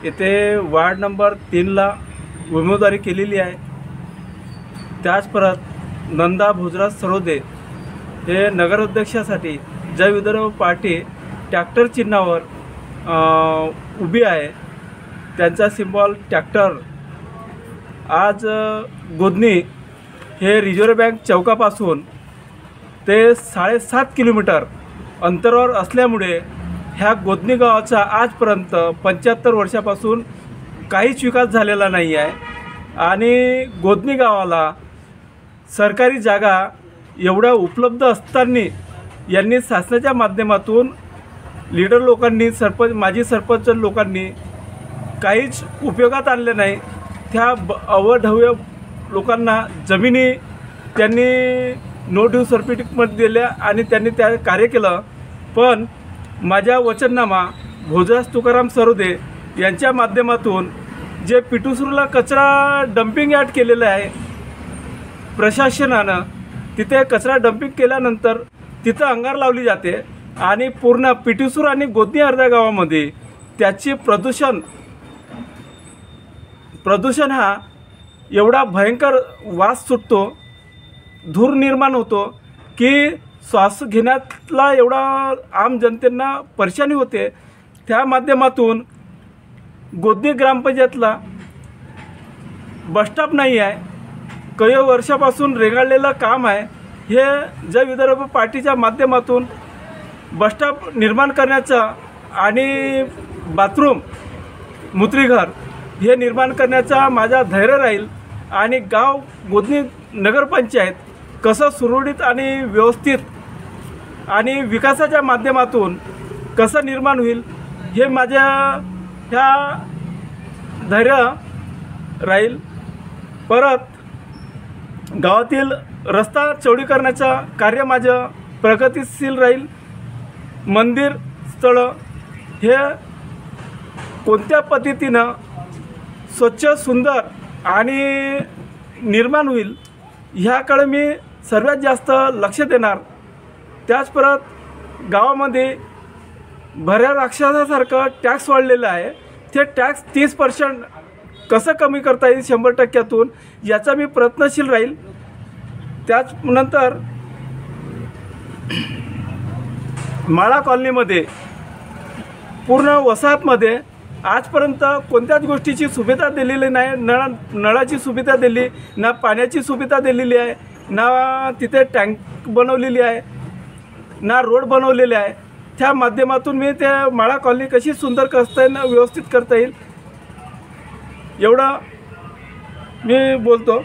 येथे ward number 3ला उमेदवारी केलेली आहे। त्याच परत नंदा भोजराज सरोदे हे नगराध्यक्षासाठी जय विदर्भ पार्टी ट्रॅक्टर चिन्हावर उभी आहे। त्यांचा सिम्बॉल ट्रॅक्टर। आज गोदनी हे रिझर्व्ह बँक चौकापासून ते 7.5 किलोमीटर अंतरावर असल्यामुळे ह्या गोदनी गावाचा आजपर्यंत 75 वर्षापासून काहीच विकास झालेला नाही आहे आणि गोदनी गावाला सरकारी जागा एवढ्या उपलब्ध असताना यांनी शासनाच्या माध्यमातून लीडर लोकांनी माजी सरपंच लोकांनी काहीच उपयोगात आणले नाही। त्या अवढव्य लोकांना जमिनी त्यांनी नो ड्यू सर्टिफिकेटमध्ये दिल्या आणि त्यांनी त्या कार्य केलं। पण माझ्या वचननामा भोजराज तुकाराम सरोदे यांच्या माध्यमातून जे पिटुसरूला कचरा डंपिंग यार्ड केलेलं आहे प्रशासनानं, तिथे कचरा डंपिंग केल्यानंतर तिथं अंगार लावली जाते आणि पूर्ण पिटुसूर आणि गोदनी अर्ध्या गावामध्ये त्याची प्रदूषण हा एवढा भयंकर वास सुटतो, धूर निर्माण होतो की श्वास घेण्यातला एवढा आम जनतेंना परेशानी होते। त्या माध्यमातून गोदनी ग्रामपंचायतला बसस्टॉप नाही आहे। काही वर्षापासून रेंगाळलेलं काम आहे। हे जय विदर्भ पार्टीच्या माध्यमातून बसस्टॉप निर्माण करण्याचा आणि बाथरूम मूत्रीघर हे निर्माण करण्याचा माझा धैर्य राहील आणि गाव गोदनी नगरपंचायत कसं सुरळीत आणि व्यवस्थित आणि विकासाच्या माध्यमातून कसं निर्माण होईल हे माझ्या ह्या धैर्य राहील। परत गावातील रस्ता चौडीकरणाचा कार्य माझं प्रगतिशील राहील। मंदिर स्थळ हे कोणत्या पद्धतीनं स्वच्छ सुंदर आणि निर्माण होईल ह्याकडे मी सर्वात जास्त लक्ष देणार। त्याच परत गावामध्ये भऱ्या राक्षसासारखं टॅक्स वाढलेलं आहे। ते टॅक्स 30% कसं कमी करता येईल 100%तून याचा मी प्रयत्नशील राहील। त्यानंतर माळा कॉलनीमध्ये पूर्ण वसाहतमध्ये आजपर्यंत कोणत्याच गोष्टीची सुविधा दिलेली नाही। नळाची सुविधा दिली ना, पाण्याची सुविधा दिलेली आहे ना, तिथे टँक बनवलेली आहे ना, रोड बनवलेले आहे। त्या माध्यमातून मी त्या माळा कॉलनी कशी सुंदर करता येईल, व्यवस्थित करता येईल एवढं मी बोलतो।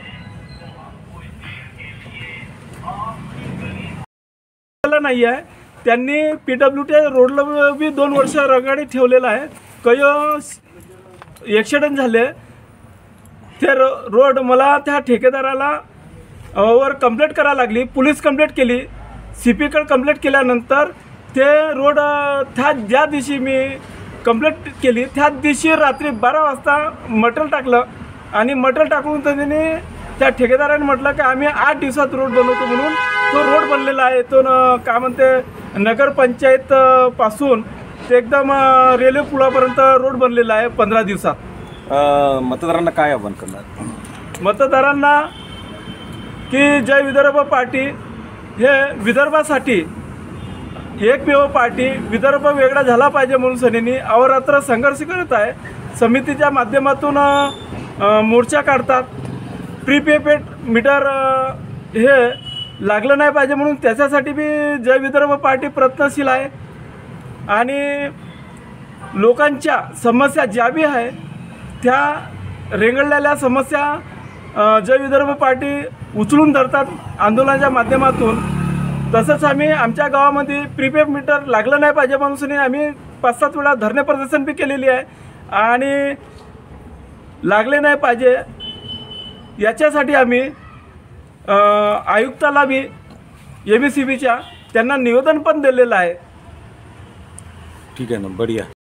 नाही आहे त्यांनी PWT रोडला बी 2 वर्ष रगाडी ठेवलेला आहे। काही ॲक्सिडेंट झाले ते रोड मला त्या ठेकेदाराला वर कंप्लेंट करायला लागली। पोलीस कंप्लेंट केली, CPकडे कंप्लेंट केल्यानंतर ते रोड ज्या दिवशी मी कंप्लेंट केली त्या दिवशी रात्री 12 वाजता मटेरियल टाकलं आणि मटेरियल टाकून त्यांनी त्या ठेकेदाराने म्हटलं की आम्ही 8 दिवसात रोड बनवतो म्हणून तो रोड बनलेला आहे। तो काय म्हणते नगरपंचायत पासून ते एकदम रेल्वे पुलापर्यंत रोड बनलेला आहे 15 दिवसात। मतदारांना काय आवाहन करणार? मतदारांना की जय विदर्भ पार्टी हे विदर्भासाठी एकमेव पार्टी, विदर्भ वेगळा झाला पाहिजे म्हणून सनींनी अहोरात्र संघर्ष करत आहे। समितीच्या माध्यमातून मोर्चा काढतात। प्रीपेड मीटर हे लागलं नाही पाहिजे म्हणून त्याच्यासाठी बी जय विदर्भ पार्टी प्रयत्नशील आहे आणि लोकांच्या समस्या ज्या बी आहे त्या रेंगाळलेल्या समस्या जय विदर्भ पार्टी उचलून धरतात आंदोलनाच्या माध्यमातून। तसंच आम्ही आमच्या गावामध्ये प्रीपेड मीटर लागलं नाही पाहिजे म्हणून आम्ही 5-7 वेळा धरणे प्रदर्शन बी केलेली आहे आणि लागले नाही पाहिजे याच्यासाठी आम्ही आयुक्ताला बी MSEBीच्या त्यांना निवेदन पण दिलेलं आहे। ठीक आहे ना, बढिया।